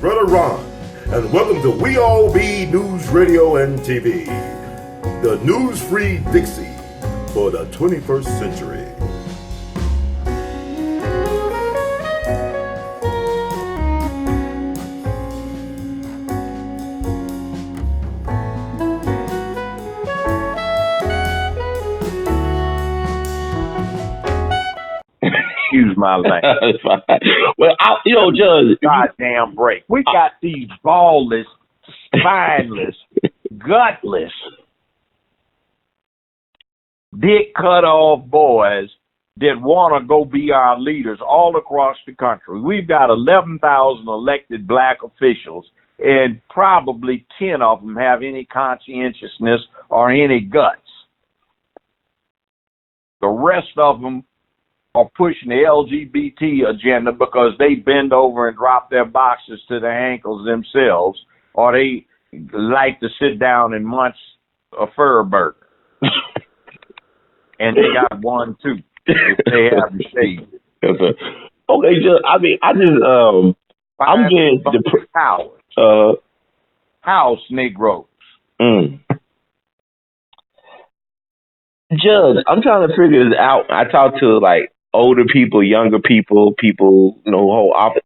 Brother Ron, and welcome to We All Be News Radio and TV, the news-free Dixie for the 21st century. Excuse my language. Well, Judge. Goddamn break. We got these ballless, spineless, gutless, dick cut off boys that want to go be our leaders all across the country. We've got 11,000 elected black officials, and probably 10 of them have any conscientiousness or any guts. The rest of them are pushing the LGBT agenda because they bend over and drop their boxes to their ankles themselves, or they like to sit down and munch a fur burger. And they got one too if they haven't shaved it. Okay, I'm getting house Negroes. Judge, I'm trying to figure this out. I talk to older people, younger people, whole office.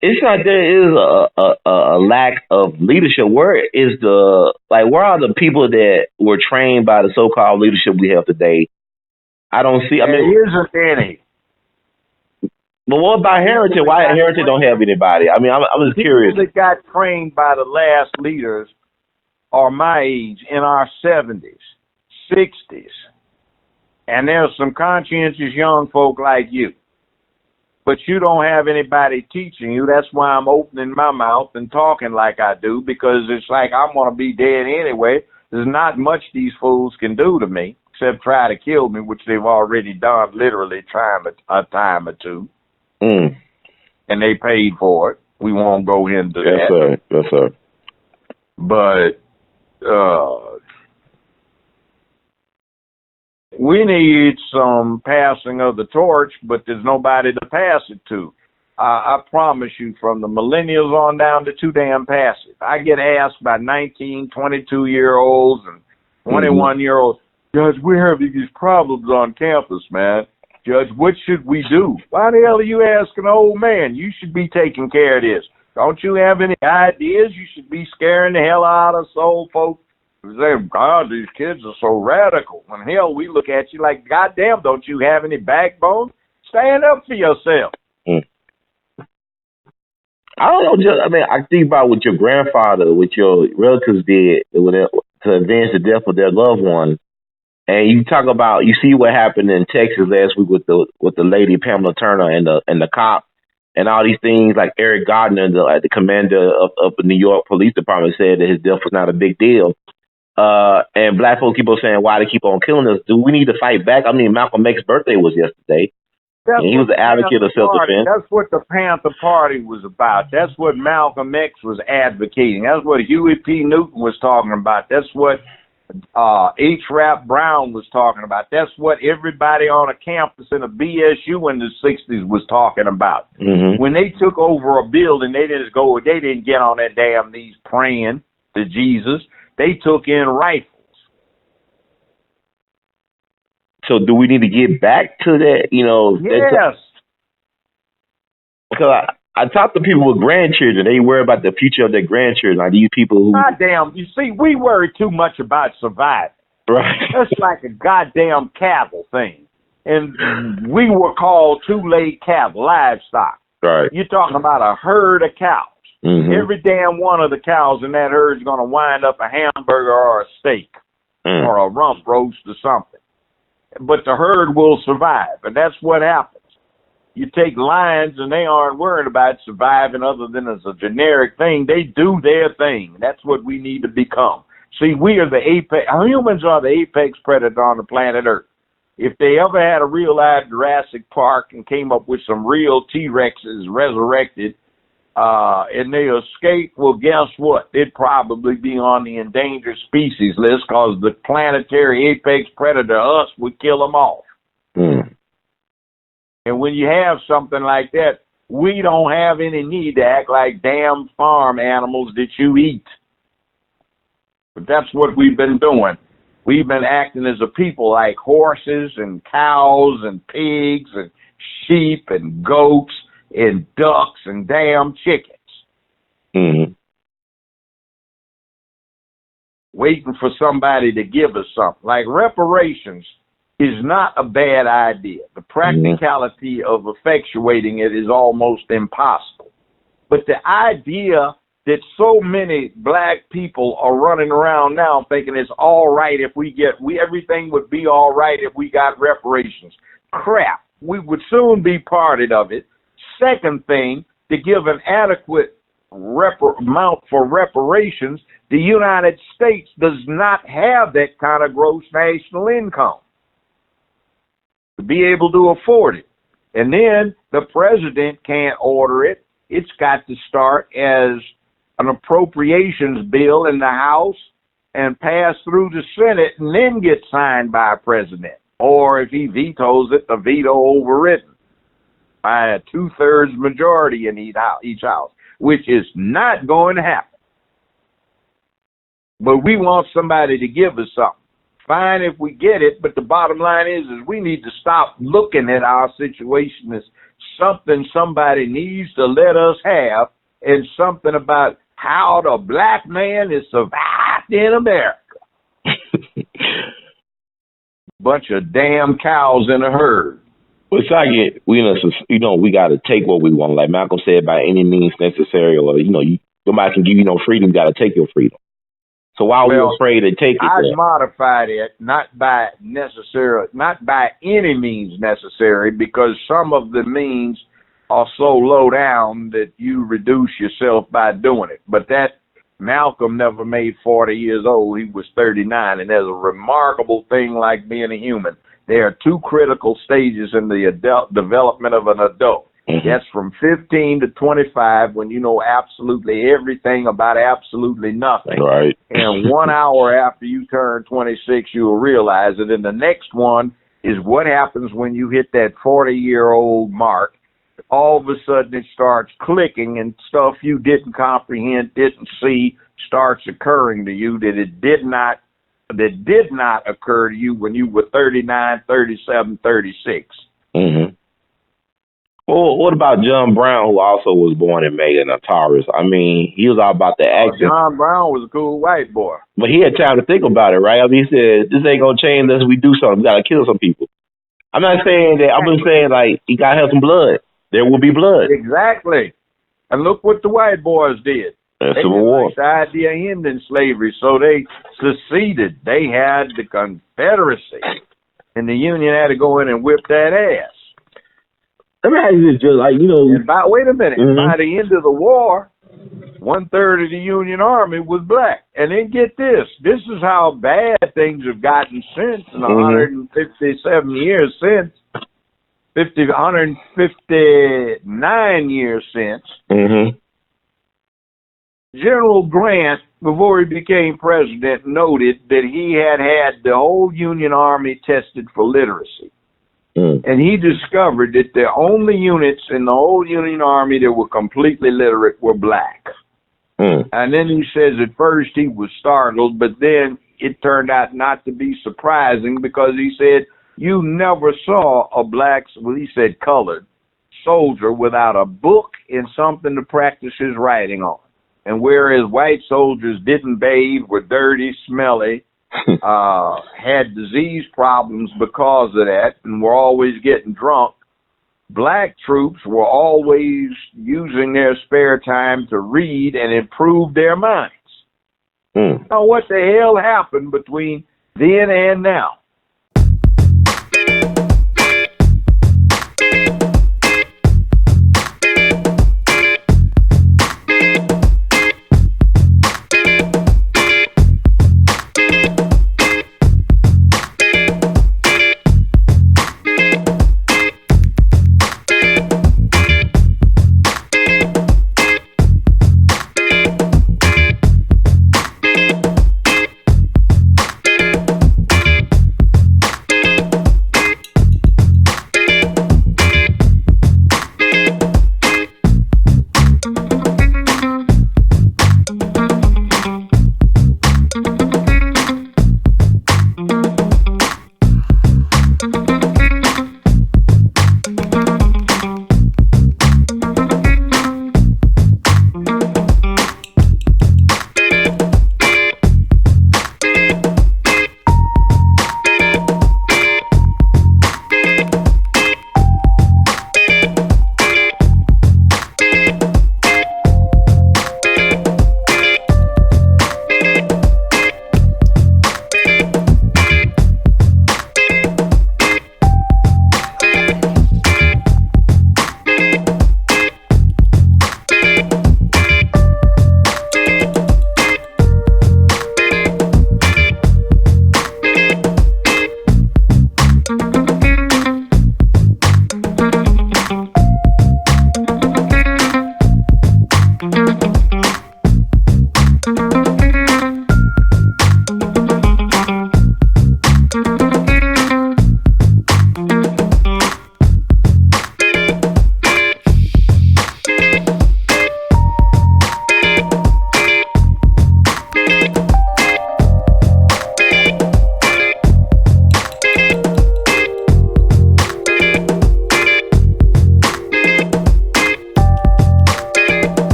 It's like there is a lack of leadership. Where are the people that were trained by the so-called leadership we have today? I don't see. There isn't any. But what about Heritage? Why Heritage don't have anybody? I'm just curious. People that got trained by the last leaders are my age, in our 70s, 60s. And there's some conscientious young folk like you. But you don't have anybody teaching you. That's why I'm opening my mouth and talking like I do, because it's like I'm going to be dead anyway. There's not much these fools can do to me, except try to kill me, which they've already done, literally trying a time or two. And they paid for it. We won't go into that. Yes, sir. But we need some passing of the torch, but there's nobody to pass it to. I promise you, from the millennials on down to too damn passive. I get asked by 19, 22-year-olds and 21-year-olds, Judge, we're having these problems on campus, man. Judge, what should we do? Why the hell are you asking an old man? You should be taking care of this. Don't you have any ideas? You should be scaring the hell out of soul folks. Say, God, these kids are so radical. When hell, we look at you like, goddamn, don't you have any backbone? Stand up for yourself. I don't know. I think about what your grandfather, what your relatives did to avenge the death of their loved one. And you talk about, you see what happened in Texas last week with the lady Pamela Turner and the cop and all these things. Like Eric Gardner, the commander of the New York Police Department, said that his death was not a big deal. And black folks keep on saying, why they keep on killing us? Do we need to fight back? Malcolm X's birthday was yesterday. And he was an advocate of self-defense. That's what the Panther Party was about. That's what Malcolm X was advocating. That's what Huey P. Newton was talking about. That's what H. Rap Brown was talking about. That's what everybody on a campus in a BSU in the 60s was talking about. When they took over a building, they didn't get on their damn knees praying to Jesus. They took in rifles. So do we need to get back to that? Yes. Because I talk to people with grandchildren. They worry about the future of their grandchildren. Like these people who... Goddamn, you see, we worry too much about surviving. Right. That's like a goddamn cattle thing. And we were called two-legged cattle, livestock. Right. You're talking about a herd of cows. Every damn one of the cows in that herd is going to wind up a hamburger or a steak or a rump roast or something. But the herd will survive, and that's what happens. You take lions, and they aren't worried about surviving other than as a generic thing. They do their thing. That's what we need to become. See, we are the apex. Humans are the apex predator on the planet Earth. If they ever had a real live Jurassic Park and came up with some real T-Rexes resurrected, and they escape, well, guess what? They'd probably be on the endangered species list because the planetary apex predator, us, would kill them off. And when you have something like that, we don't have any need to act like damn farm animals that you eat. But that's what we've been doing. We've been acting as a people like horses and cows and pigs and sheep and goats and ducks and damn chickens. Mm-hmm. Waiting for somebody to give us something. Like reparations is not a bad idea. The practicality of effectuating it is almost impossible. But the idea that so many black people are running around now thinking it's all right if everything would be all right if we got reparations. Crap. We would soon be parted of it. Second thing, to give an adequate amount for reparations, the United States does not have that kind of gross national income to be able to afford it. And then the president can't order it. It's got to start as an appropriations bill in the House and pass through the Senate and then get signed by a president. Or if he vetoes it, the veto overridden by a 2/3 majority in each house, which is not going to happen. But we want somebody to give us something. Fine if we get it, but the bottom line is we need to stop looking at our situation as something somebody needs to let us have and something about how the black man is survived in America. Bunch of damn cows in a herd. Well, it's like we got to take what we want. Like Malcolm said, by any means necessary, or nobody can give you no freedom. You got to take your freedom. So why are we afraid to take it? I'd modify it not by any means necessary, because some of the means are so low down that you reduce yourself by doing it. But that Malcolm never made 40 years old. He was 39, and there's a remarkable thing like being a human. There are two critical stages in the adult development of an adult. That's from 15 to 25, when you know absolutely everything about absolutely nothing. Right. And 1 hour after you turn 26, you will realize it. And the next one is what happens when you hit that 40-year-old mark. All of a sudden it starts clicking, and stuff you didn't comprehend, didn't see, starts occurring to you that did not occur to you when you were 39, 37, 36. Mm-hmm. Well, what about John Brown, who also was born in May and a Taurus? I mean, he was all about the action. John Brown was a cool white boy. But he had time to think about it, right? I mean, he said, this ain't going to change unless we do something. We got to kill some people. I'm not saying that. I'm just saying, like, you got to have some blood. There will be blood. Exactly. And look what the white boys did. That's Civil War. The idea of ending slavery, so they seceded. They had the Confederacy, and the Union had to go in and whip that ass. Let me ask you this, just like, And wait a minute. By the end of the war, 1/3 of the Union Army was black. And then get this. This is how bad things have gotten since in 157 years since. 159 years since. General Grant, before he became president, noted that he had the whole Union Army tested for literacy. And he discovered that the only units in the whole Union Army that were completely literate were black. And then he says at first he was startled, but then it turned out not to be surprising, because he said you never saw a black, he said colored, soldier without a book and something to practice his writing on. And whereas white soldiers didn't bathe, were dirty, smelly, had disease problems because of that, and were always getting drunk, black troops were always using their spare time to read and improve their minds. Now, what the hell happened between then and now?